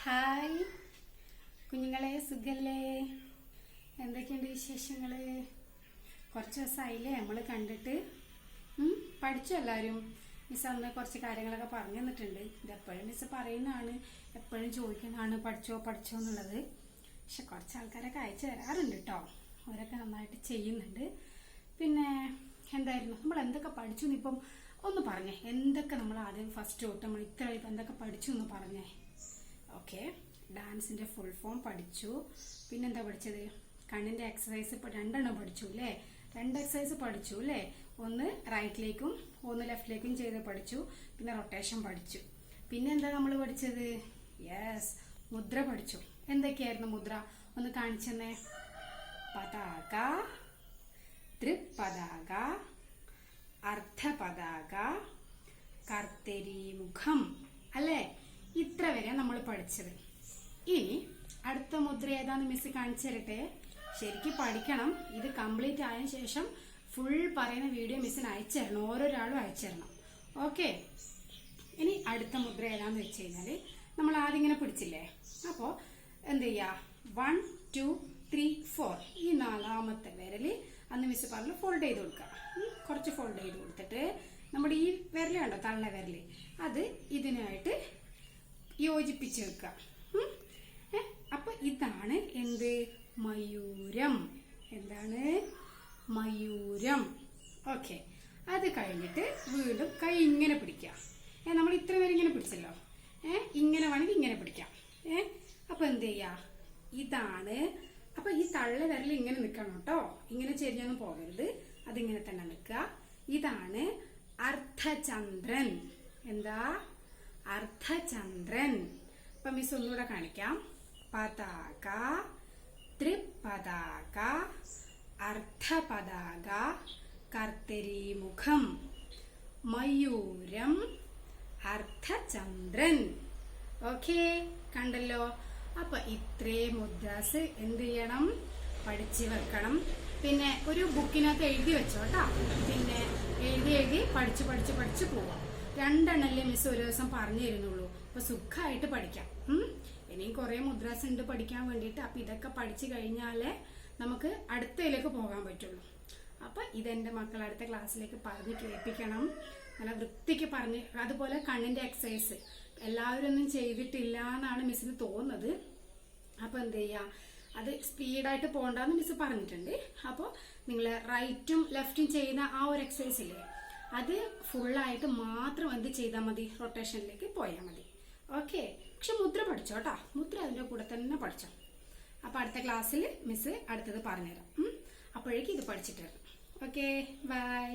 Hi കുഞ്ഞുങ്ങളെ, സുഖല്ലേ? എന്തൊക്കെയുണ്ട് വിശേഷങ്ങൾ? കുറച്ച് ദിവസമായില്ലേ നമ്മൾ കണ്ടിട്ട്? പഠിച്ചു എല്ലാവരും? മിസ് അന്ന് കുറച്ച് കാര്യങ്ങളൊക്കെ പറഞ്ഞു തന്നിട്ടുണ്ട്. ഇതെപ്പോഴും മിസ് പറയുന്നതാണ്, എപ്പോഴും ചോദിക്കുന്നതാണ് പഠിച്ചോ എന്നുള്ളത്. പക്ഷെ കുറച്ച് ആൾക്കാരൊക്കെ അയച്ചു തരാറുണ്ട് കേട്ടോ. അവരൊക്കെ നന്നായിട്ട് ചെയ്യുന്നുണ്ട്. പിന്നെ എന്തായിരുന്നു നമ്മൾ എന്തൊക്കെ പഠിച്ചു എന്നിപ്പം ഒന്ന് പറഞ്ഞേ. എന്തൊക്കെ നമ്മൾ ആദ്യം ഫസ്റ്റ് തൊട്ട് നമ്മൾ ഇത്ര ഇപ്പം എന്തൊക്കെ പഠിച്ചു എന്ന് പറഞ്ഞേ. ഓക്കെ, ഡാൻസിന്റെ ഫുൾ ഫോം പഠിച്ചു. പിന്നെന്താ പഠിച്ചത്? കണ്ണിന്റെ എക്സസൈസ് ഇപ്പോൾ 2 പഠിച്ചു അല്ലേ? 2 എക്സസൈസ് പഠിച്ചു അല്ലേ? ഒന്ന് റൈറ്റിലേക്കും ഒന്ന് ലെഫ്റ്റിലേക്കും ചെയ്ത് പഠിച്ചു. പിന്നെ റൊട്ടേഷൻ പഠിച്ചു. പിന്നെ എന്താ നമ്മൾ പഠിച്ചത്? യെസ്, മുദ്ര പഠിച്ചു. എന്തൊക്കെയായിരുന്നു മുദ്ര? ഒന്ന് കാണിച്ചെന്നേ. പതാക, ത്രിപതാക, അർദ്ധപതാക, കർത്തരീമുഖം അല്ലേ? ഇത്ര വരെ നമ്മൾ പഠിച്ചത്. ഇനി അടുത്ത മുദ്ര ഏതാന്ന് മിസ് കാണിച്ചു തരട്ടെ. ശരിക്കും പഠിക്കണം. ഇത് കംപ്ലീറ്റ് ആയതിനു ശേഷം ഫുൾ പറയുന്ന വീഡിയോ മിസ്സിന് അയച്ചു തരണം. ഓരോരാളും അയച്ചു തരണം. ഓക്കെ, ഇനി അടുത്ത മുദ്ര ഏതാന്ന് വെച്ച് കഴിഞ്ഞാല് നമ്മൾ ആദ്യം ഇങ്ങനെ പിടിച്ചില്ലേ? അപ്പോൾ എന്ത് ചെയ്യാ? 1 2 3 4 ഈ 4ാമത്തെ വിരല് അന്ന് മിസ് പറഞ്ഞു ഫോൾഡ് ചെയ്ത് കൊടുക്കുക. കുറച്ച് ഫോൾഡ് ചെയ്ത് കൊടുത്തിട്ട് നമ്മുടെ ഈ വിരല് കണ്ടോ, തള്ള വിരല്, അത് ഇതിനായിട്ട് യോജിപ്പിച്ച് വെക്കുക. അപ്പൊ ഇതാണ് എന്ത്? മയൂരം. എന്താണ്? മയൂരം. ഓക്കെ, അത് കഴിഞ്ഞിട്ട് വീണ്ടും കൈ ഇങ്ങനെ പിടിക്കുക. നമ്മൾ ഇത്ര പേര് ഇങ്ങനെ പിടിച്ചല്ലോ. ഇങ്ങനെ വേണമെങ്കിൽ ഇങ്ങനെ പിടിക്കാം. അപ്പൊ എന്ത് ചെയ്യാ? ഇതാണ്. അപ്പൊ ഈ തള്ള വിരൽ ഇങ്ങനെ നിൽക്കണം കേട്ടോ. ഇങ്ങനെ ചെരിഞ്ഞൊന്നും പോകരുത്. അതിങ്ങനെ തന്നെ നിൽക്കുക. ഇതാണ് അർദ്ധചന്ദ്രൻ. എന്താ? അർദ്ധചന്ദ്രൻ. അപ്പൊ മിസ് ഒന്നുകൂടെ കാണിക്കാം. പതാക, ത്രിപതാക, അർദ്ധപതാക, കർത്തരീമുഖം, മയൂരം, അർദ്ധചന്ദ്രൻ. ഓക്കെ, കണ്ടല്ലോ? അപ്പൊ ഇത്രയും മുദ്രാസ് എന്ത് ചെയ്യണം? പഠിച്ചു വെക്കണം. പിന്നെ ഒരു ബുക്കിനകത്ത് എഴുതി വെച്ചോട്ടാ. പിന്നെ എഴുതി പഠിച്ചു പോവാം. 2 എണ്ണല്ലേ മിസ് ഒരു ദിവസം പറഞ്ഞു തരുന്നുള്ളൂ. അപ്പൊ സുഖമായിട്ട് പഠിക്കാം. ഇനിയും കുറെ മുദ്രാസ് ഉണ്ട് പഠിക്കാൻ വേണ്ടിയിട്ട്. അപ്പൊ ഇതൊക്കെ പഠിച്ചു കഴിഞ്ഞാലേ നമുക്ക് അടുത്തതിലേക്ക് പോകാൻ പറ്റുള്ളൂ. അപ്പൊ ഇതെന്റെ മക്കൾ അടുത്ത ക്ലാസ്സിലേക്ക് പറഞ്ഞ് കേൾപ്പിക്കണം. നല്ല വൃത്തിക്ക് പറഞ്ഞ്. അതുപോലെ കണ്ണിന്റെ എക്സസൈസ് എല്ലാവരും ഒന്നും ചെയ്തിട്ടില്ല എന്നാണ് മിസ്സിന് തോന്നുന്നത്. അപ്പൊ എന്ത് ചെയ്യാ? അത് സ്പീഡായിട്ട് പോകണ്ടെന്ന് മിസ് പറഞ്ഞിട്ടുണ്ട്. അപ്പോൾ നിങ്ങൾ റൈറ്റും ലെഫ്റ്റും ചെയ്യുന്ന ആ ഒരു എക്സസൈസ് ഇല്ലേ, അത് ഫുള്ളായിട്ട് മാത്രം എന്ത് ചെയ്താൽ മതി? റൊട്ടേഷനിലേക്ക് പോയാൽ മതി. ഓക്കെ, പക്ഷെ മുദ്ര പഠിച്ചോട്ടാ. മുദ്ര അതിന്റെ കൂടെ തന്നെ പഠിച്ചോ. അപ്പൊ അടുത്ത ക്ലാസ്സിൽ മിസ് അടുത്തത് പറഞ്ഞുതരാം. അപ്പോഴേക്കും ഇത് പഠിച്ചിട്ട് വരണം. Okay, by.